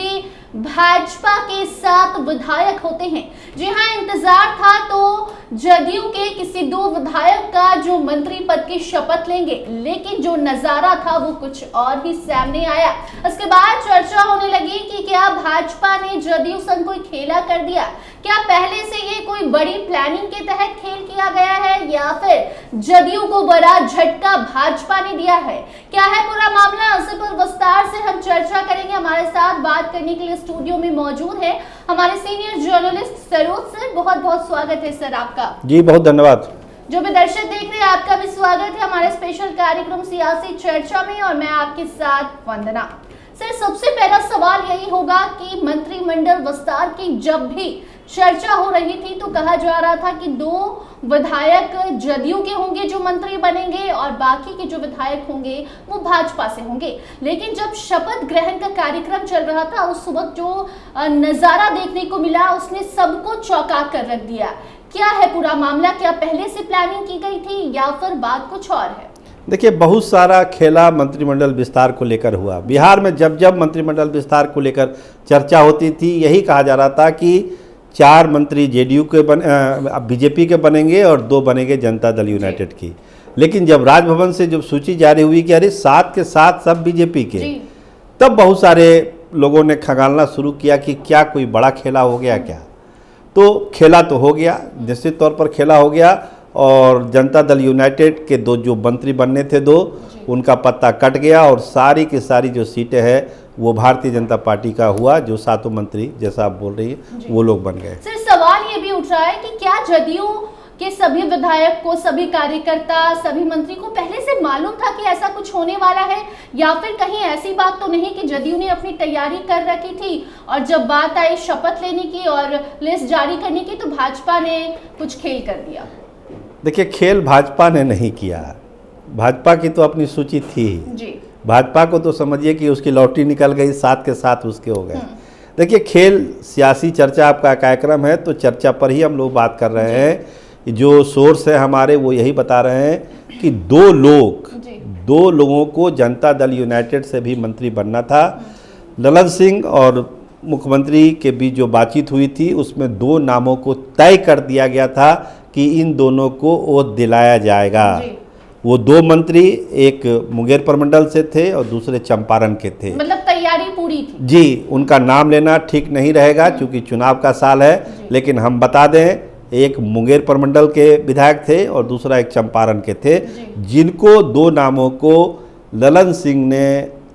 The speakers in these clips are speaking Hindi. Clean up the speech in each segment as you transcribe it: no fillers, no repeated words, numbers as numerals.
कि भाजपा के 7 विधायक होते हैं। जी हाँ, इंतजार था तो जदयू के किसी 2 विधायक का जो मंत्री पद की शपथ लेंगे, लेकिन जो नजारा था वो कुछ और ही सामने आया। इसके बाद चर्चा होने लगी कि क्या भाजपा ने जदयू संग कोई खेला कर दिया, क्या पहले से ये कोई बड़ी प्लानिंग के तहत खेल किया गया है, या फिर जदयू को बड़ा झटका भाजपा ने दिया है। क्या है पूरा मामला, इस पर विस्तार से हम चर्चा करेंगे। हमारे साथ बात करने के लिए स्टूडियो में मौजूद है हमारे सीनियर जर्नलिस्ट सरोज सर। बहुत बहुत स्वागत है सर आपका। जी बहुत धन्यवाद। जो भी दर्शक देख रहे हैं आपका भी स्वागत है हमारे स्पेशल कार्यक्रम सियासी चर्चा में, और मैं आपके साथ वंदना। सर, सबसे पहला सवाल यही होगा कि मंत्रिमंडल विस्तार की जब भी चर्चा हो रही थी तो कहा जा रहा था कि 2 विधायक जदयू के होंगे जो मंत्री बनेंगे और बाकी के जो विधायक होंगे वो भाजपा से होंगे। लेकिन जब शपथ ग्रहण का कार्यक्रम चल रहा था उस वक्त जो नजारा देखने को मिला उसने सबको चौंका कर रख दिया। क्या है पूरा मामला, क्या पहले से प्लानिंग की गई थी या फिर बात कुछ और है? देखिए, बहुत सारा खेला मंत्रिमंडल विस्तार को लेकर हुआ। बिहार में जब जब मंत्रिमंडल विस्तार को लेकर चर्चा होती थी यही कहा जा रहा था कि 4 मंत्री जेडीयू के बीजेपी के बनेंगे और 2 बनेंगे जनता दल यूनाइटेड की। लेकिन जब राजभवन से जब सूची जारी हुई कि अरे 7 के 7 सब बीजेपी के, तब बहुत सारे लोगों ने खंगालना शुरू किया कि क्या कोई बड़ा खेला हो गया क्या। तो खेला तो हो गया, निश्चित तौर पर खेला हो गया, और जनता दल यूनाइटेड के 2 जो मंत्री बनने थे 2, उनका पत्ता कट गया और सारी की सारी जो सीटें हैं वो भारतीय जनता पार्टी का हुआ। जो 7 मंत्री जैसा आप बोल रही है वो लोग बन गए। सर, सवाल ये भी उठ रहा है कि क्या जदयू के सभी विधायक को, सभी कार्यकर्ता, सभी मंत्री को पहले से मालूम था कि ऐसा कुछ होने वाला है, या फिर कहीं ऐसी बात तो नहीं कि जदयू ने अपनी तैयारी कर रखी थी और जब बात आई शपथ लेने की और लिस्ट जारी करने की तो भाजपा ने कुछ खेल कर दिया? देखिए, खेल भाजपा ने नहीं किया, भाजपा की तो अपनी सूची थी जी। भाजपा को तो समझिए कि उसकी लॉटरी निकल गई, 7 के 7 उसके हो गए। देखिए, खेल सियासी चर्चा आपका कार्यक्रम है तो चर्चा पर ही हम लोग बात कर रहे हैं। जो सोर्स है हमारे वो यही बता रहे हैं कि 2 लोगों को जनता दल यूनाइटेड से भी मंत्री बनना था। ललन सिंह और मुख्यमंत्री के बीच जो बातचीत हुई थी उसमें 2 नामों को तय कर दिया गया था कि इन दोनों को ओथ दिलाया जाएगा। वो 2 मंत्री एक मुंगेर प्रमंडल से थे और दूसरे चंपारण के थे। मतलब तैयारी पूरी थी जी। उनका नाम लेना ठीक नहीं रहेगा क्योंकि चुनाव का साल है, लेकिन हम बता दें एक मुंगेर प्रमंडल के विधायक थे और दूसरा एक चंपारण के थे, जिनको 2 नामों को ललन सिंह ने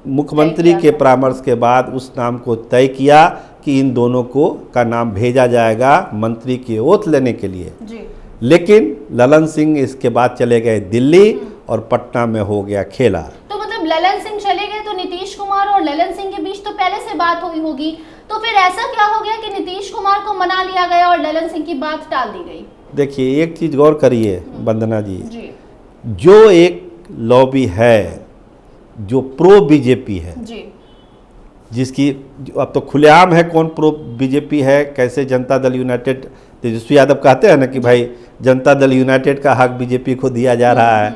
मुख्यमंत्री के परामर्श के बाद उस नाम को तय किया कि इन दोनों को का नाम भेजा जाएगा मंत्री की ओथ लेने के लिए जी। लेकिन ललन सिंह इसके बाद चले गए दिल्ली और पटना में हो गया खेला। तो मतलब ललन सिंह चले गए तो नीतीश कुमार और ललन सिंह के बीच तो पहले से बात हुई होगी, तो फिर ऐसा क्या हो गया कि नीतीश कुमार को मना लिया गया और ललन सिंह की बात टाल दी गई? देखिए, एक चीज गौर करिए वंदना जी, जो एक लॉबी है जो प्रो बीजेपी है जी, जिसकी अब तो खुलेआम है कौन प्रो बीजेपी है, कैसे जनता दल यूनाइटेड, तेजस्वी यादव कहते हैं ना कि भाई जनता दल यूनाइटेड का हक बीजेपी को दिया जा रहा है।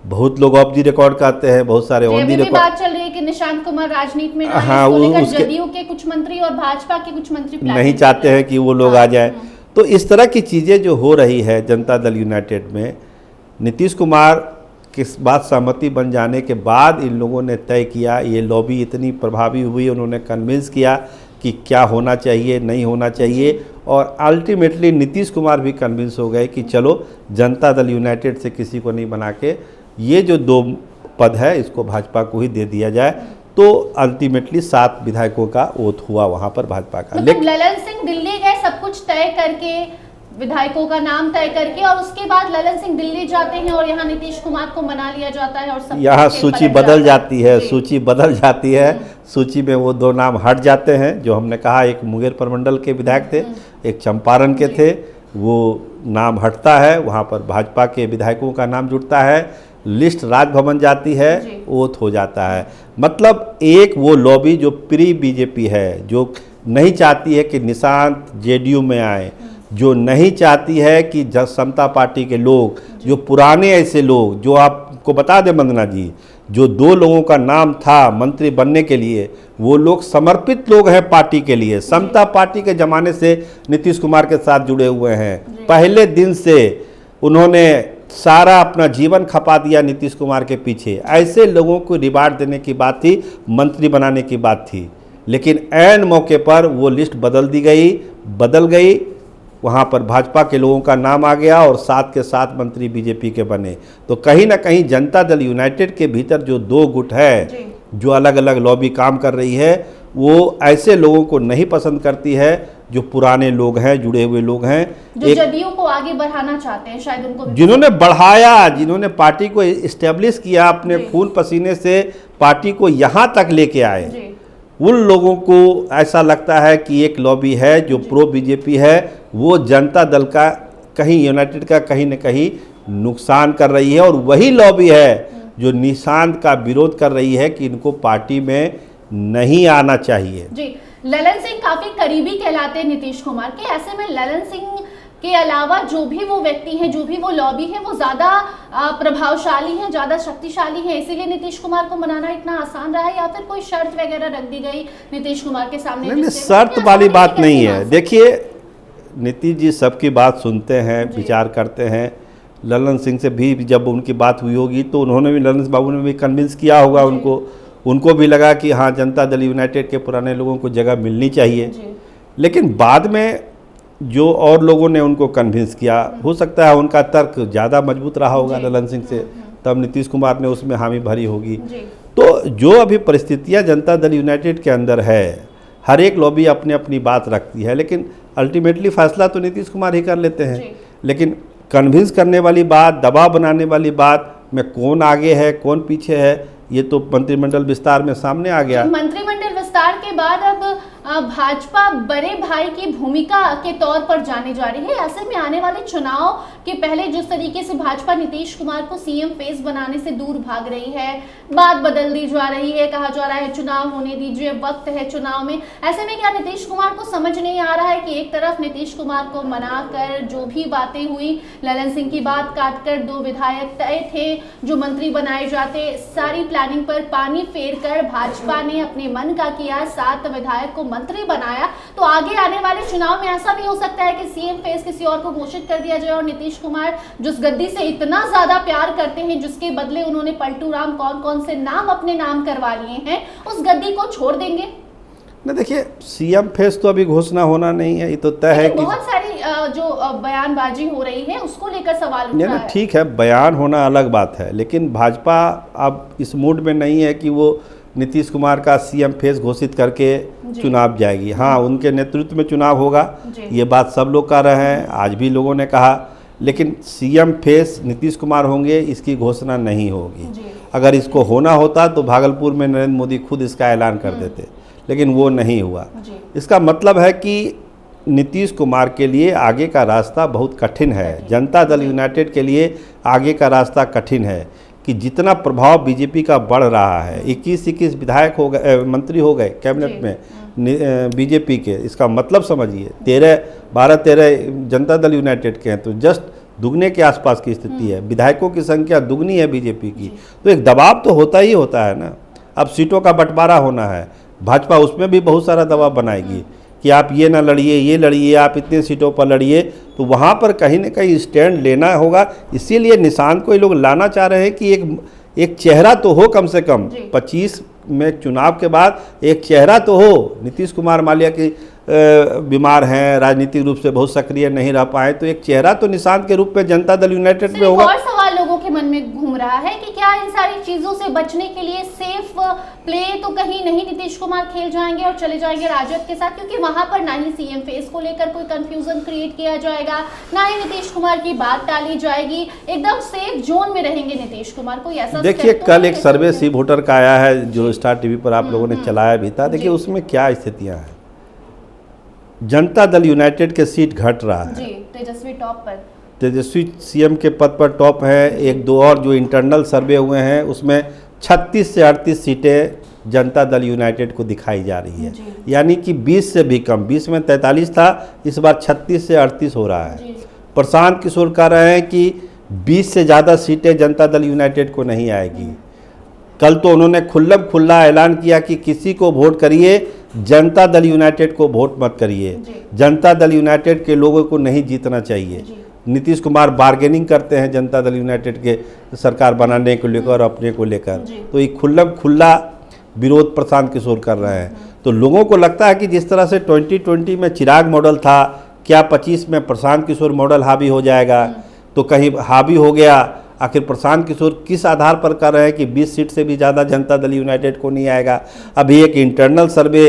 बहुत लोग ऑफ दी रिकॉर्ड कहते हैं, बहुत सारे ऑन दी रिकॉर्ड। बात चल रही है कि निशांत कुमार राजनीति में हाँ, जदयू के कुछ मंत्री और भाजपा के कुछ मंत्री नहीं चाहते हैं कि वो लोग आ जाए। तो इस तरह की चीज़ें जो हो रही है जनता दल यूनाइटेड में, नीतीश कुमार के बात सहमति बन जाने के बाद इन लोगों ने तय किया, ये लॉबी इतनी प्रभावी हुई, उन्होंने कन्विंस किया कि क्या होना चाहिए नहीं होना चाहिए, और अल्टीमेटली नीतीश कुमार भी कन्विंस हो गए कि चलो जनता दल यूनाइटेड से किसी को नहीं बना के ये जो 2 पद है इसको भाजपा को ही दे दिया जाए। तो अल्टीमेटली 7 विधायकों का ओथ हुआ वहां पर भाजपा का। लेकिन ललन सिंह दिल्ली गए सब कुछ तय करके, विधायकों का नाम तय करके, और उसके बाद ललन सिंह दिल्ली जाते हैं और यहाँ नीतीश कुमार को मना लिया जाता है और सब यहाँ सूची बदल जाती है, सूची बदल जाती है। सूची में वो 2 नाम हट जाते हैं जो हमने कहा, एक मुंगेर प्रमंडल के विधायक थे, एक चंपारण के थे, वो नाम हटता है, वहाँ पर भाजपा के विधायकों का नाम जुड़ता है, लिस्ट राजभवन जाती है, ओथ हो जाता है। मतलब एक वो लॉबी जो प्री बीजेपी है, जो नहीं चाहती है कि निशांत जेडीयू में आए, जो नहीं चाहती है कि समता पार्टी के लोग, जो पुराने ऐसे लोग, जो आपको बता दें वंदना जी, जो 2 लोगों का नाम था मंत्री बनने के लिए, वो लोग समर्पित लोग हैं पार्टी के लिए। समता पार्टी के ज़माने से नीतीश कुमार के साथ जुड़े हुए हैं। पहले दिन से उन्होंने सारा अपना जीवन खपा दिया नीतीश कुमार के पीछे। ऐसे लोगों को रिवार्ड देने की बात थी, मंत्री बनाने की बात थी, लेकिन ऐन मौके पर वो लिस्ट बदल गई। वहाँ पर भाजपा के लोगों का नाम आ गया और 7 के 7 मंत्री बीजेपी के बने। तो कहीं ना कहीं जनता दल यूनाइटेड के भीतर जो 2 गुट है, जो अलग अलग लॉबी काम कर रही है, वो ऐसे लोगों को नहीं पसंद करती है जो पुराने लोग हैं, जुड़े हुए लोग हैं, जो जदयू को आगे बढ़ाना चाहते हैं, शायद उनको जिन्होंने बढ़ाया, जिन्होंने पार्टी को इस्टेब्लिश किया, अपने खून पसीने से पार्टी को यहाँ तक लेके आए, उन लोगों को ऐसा लगता है कि एक लॉबी है जो प्रो बीजेपी है, वो जनता दल का कहीं यूनाइटेड का कहीं न कहीं नुकसान कर रही है। और वही लॉबी है जो निशांत का विरोध कर रही है कि इनको पार्टी में नहीं आना चाहिए। जी, ललन सिंह काफी करीबी कहलाते हैं नीतीश कुमार के। ऐसे में ललन सिंह के अलावा जो भी वो व्यक्ति है, जो भी वो लॉबी है, वो ज्यादा प्रभावशाली है, ज्यादा शक्तिशाली है, इसीलिए नीतीश कुमार को मनाना इतना आसान रहा है, या फिर कोई शर्त वगैरह रख दी गई नीतीश कुमार के सामने? नहीं, शर्त वाली बात नहीं है। देखिए, नीतीश जी सबकी बात सुनते हैं, विचार करते हैं। ललन सिंह से भी जब उनकी बात हुई होगी तो उन्होंने भी, ललन बाबू ने भी कन्विंस किया होगा उनको भी लगा कि हाँ, जनता दल यूनाइटेड के पुराने लोगों को जगह मिलनी चाहिए। लेकिन बाद में जो और लोगों ने उनको कन्विंस किया, हो सकता है उनका तर्क ज़्यादा मजबूत रहा होगा ललन सिंह से, तब नीतीश कुमार ने उसमें हामी भरी होगी। तो जो अभी परिस्थितियां जनता दल यूनाइटेड के अंदर है, हर एक लॉबी अपनी अपनी बात रखती है, लेकिन अल्टीमेटली फैसला तो नीतीश कुमार ही कर लेते हैं। लेकिन कन्विंस करने वाली बात, दबाव बनाने वाली बात में कौन आगे है कौन पीछे है, ये तो मंत्रिमंडल विस्तार में सामने आ गया। मंत्रिमंडल विस्तार के बाद अब भाजपा बड़े भाई की भूमिका के तौर पर जानी जा रही है। ऐसे में आने वाले चुनाव के पहले जिस तरीके से भाजपा नीतीश कुमार को सीएम फेस बनाने से दूर भाग रही है, बात बदल दी जा रही है, कहा जा रहा है चुनाव होने दीजिए, वक्त है चुनाव में। ऐसे में क्या नीतीश कुमार को समझ नहीं आ रहा है कि एक तरफ नीतीश कुमार को मनाकर जो भी बातें हुई, ललन सिंह की बात काटकर 2 विधायक तय थे जो मंत्री बनाए जाते, सारी प्लानिंग पर पानी फेरकर भाजपा ने अपने मन का किया, 7 विधायक को मंत्री बनाया। तो आगे आने वाले चुनाव में ऐसा भी हो सकता है कि सीएम फेस किसी और को घोषित कर दिया जाए और नीतीश कुमार जिस गद्दी से इतना ज्यादा प्यार करते हैं, जिसके बदले उन्होंने पलटू राम कौन कौन से नाम अपने नाम करवा लिए हैं, उस गद्दी को छोड़ देंगे। ना देखिए, सीएम फेस तो अभी घोषणा होना नहीं है, ये तो तय है कि बहुत सारी जो बयानबाजी हो रही है उसको लेकर सवाल उठ रहा है। ठीक है, बयान होना अलग बात है, लेकिन भाजपा अब इस मूड में नहीं है कि वो नीतीश कुमार का सीएम फेस घोषित करके चुनाव जाएगी। हाँ, उनके नेतृत्व में चुनाव होगा, ये बात सब लोग कह रहे हैं, आज भी लोगों ने कहा, लेकिन सीएम फेस नीतीश कुमार होंगे इसकी घोषणा नहीं होगी। अगर इसको होना होता तो भागलपुर में नरेंद्र मोदी खुद इसका ऐलान कर देते, लेकिन वो नहीं हुआ। इसका मतलब है कि नीतीश कुमार के लिए आगे का रास्ता बहुत कठिन है, जनता दल यूनाइटेड के लिए आगे का रास्ता कठिन है कि जितना प्रभाव बीजेपी का बढ़ रहा है, 21 विधायक हो गए, मंत्री हो गए कैबिनेट में बीजेपी के, इसका मतलब समझिए 12-13 जनता दल यूनाइटेड के हैं, तो जस्ट दुगने के आसपास की स्थिति है। विधायकों की संख्या दुगनी है बीजेपी की, तो एक दबाव तो होता ही होता है ना। अब सीटों का बंटवारा होना है, भाजपा उसमें भी बहुत सारा दबाव बनाएगी कि आप ये ना लड़िए, ये लड़िए, आप इतने सीटों पर लड़िए, तो वहाँ पर कहीं ना कहीं स्टैंड लेना होगा। इसीलिए निशांत को ये लोग लाना चाह रहे हैं कि एक चेहरा तो हो, कम से कम 25 में चुनाव के बाद एक चेहरा तो हो। नीतीश कुमार मालिया की बीमार हैं, राजनीतिक रूप से बहुत सक्रिय नहीं रह पाए, तो एक चेहरा तो निशांत के रूप में जनता दल यूनाइटेड में होगा। और सवाल लोगों के मन में घूम रहा है कि क्या इन सारी चीजों से बचने के लिए सेफ प्ले तो कहीं नहीं नीतीश कुमार खेल जाएंगे और चले जाएंगे राजद के साथ, क्योंकि वहां पर ना ही सीएम फेस को लेकर कोई कंफ्यूजन क्रिएट किया जाएगा, ना ही नीतीश कुमार की बात टाली जाएगी, एकदम सेफ जोन में रहेंगे नीतीश कुमार। कोई ऐसा देखिए, कल एक सर्वे सी वोटर का आया है जो स्टार टीवी पर आप लोगों ने चलाया भी था। देखिए उसमें क्या स्थितियां हैं। जनता दल यूनाइटेड के सीट घट रहा है, तेजस्वी टॉप पर, तेजस्वी सीएम के पद पर टॉप है। 1-2 और जो इंटरनल सर्वे हुए हैं उसमें 36 से 38 सीटें जनता दल यूनाइटेड को दिखाई जा रही है, यानी कि 20 से भी कम। 20 में 43 था, इस बार 36 से 38 हो रहा है। प्रशांत किशोर कह रहे हैं कि 20 से ज़्यादा सीटें जनता दल यूनाइटेड को नहीं आएगी। कल तो उन्होंने खुल्ला ऐलान किया कि किसी को वोट करिए, जनता दल यूनाइटेड को वोट मत करिए। जनता दल यूनाइटेड के लोगों को नहीं जीतना चाहिए। नीतीश कुमार बार्गेनिंग करते हैं जनता दल यूनाइटेड के सरकार बनाने को लेकर और अपने को लेकर, तो ये खुल्ला विरोध प्रशांत किशोर कर रहे हैं। तो लोगों को लगता है कि जिस तरह से 2020 में चिराग मॉडल था, क्या 25 में प्रशांत किशोर मॉडल हावी हो जाएगा? तो कहीं हावी हो गया, आखिर प्रशांत किशोर किस आधार पर कर रहे हैं कि 20 सीट से भी ज़्यादा जनता दल यूनाइटेड को नहीं आएगा? अभी एक इंटरनल सर्वे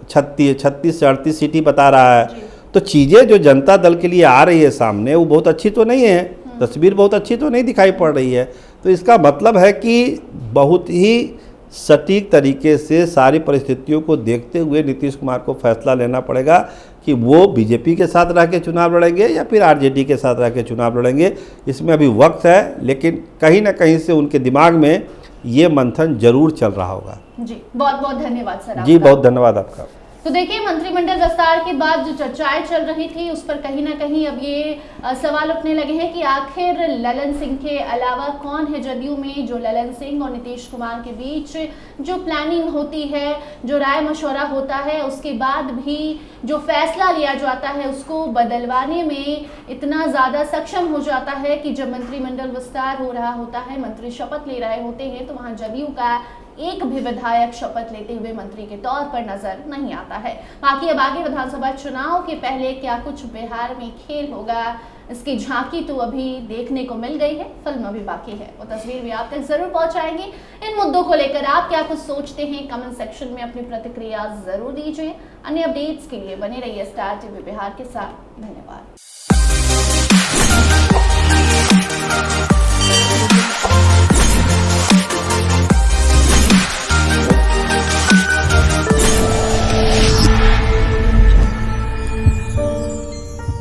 36 से 38 सीट ही बता रहा है। तो चीज़ें जो जनता दल के लिए आ रही है सामने, वो बहुत अच्छी तो नहीं है, तस्वीर बहुत अच्छी तो नहीं दिखाई पड़ रही है। तो इसका मतलब है कि बहुत ही सटीक तरीके से सारी परिस्थितियों को देखते हुए नीतीश कुमार को फैसला लेना पड़ेगा कि वो बीजेपी के साथ रह के चुनाव लड़ेंगे या फिर आरजेडी के साथ रह के चुनाव लड़ेंगे। इसमें अभी वक्त है, लेकिन कहीं ना कहीं से उनके दिमाग में ये मंथन जरूर चल रहा होगा। जी बहुत बहुत धन्यवाद सर। जी बहुत धन्यवाद आपका। तो देखिए, मंत्रिमंडल विस्तार के बाद जो चर्चाएं चल रही थी उस पर कहीं ना कहीं अब ये सवाल उठने लगे हैं कि आखिर ललन सिंह के अलावा कौन है जदयू में जो ललन सिंह और नीतीश कुमार के बीच जो प्लानिंग होती है, जो राय मशवरा होता है, उसके बाद भी जो फैसला लिया जाता है उसको बदलवाने में इतना ज़्यादा सक्षम हो जाता है कि जब मंत्रिमंडल विस्तार हो रहा होता है, मंत्री शपथ ले रहे होते हैं, तो वहाँ जदयू का एक भी विधायक शपथ लेते हुए मंत्री के तौर पर नजर नहीं आता है। बाकी अब आगे विधानसभा चुनाव के पहले क्या कुछ बिहार में खेल होगा, इसकी झांकी तो अभी देखने को मिल गई है, फिल्म अभी बाकी है। वो तस्वीर भी आप तक जरूर पहुंचाएंगे। इन मुद्दों को लेकर आप क्या कुछ सोचते हैं, कमेंट सेक्शन में अपनी प्रतिक्रिया जरूर दीजिए। अन्य अपडेट्स के लिए बने रहिए स्टार टीवी बिहार के साथ। धन्यवाद।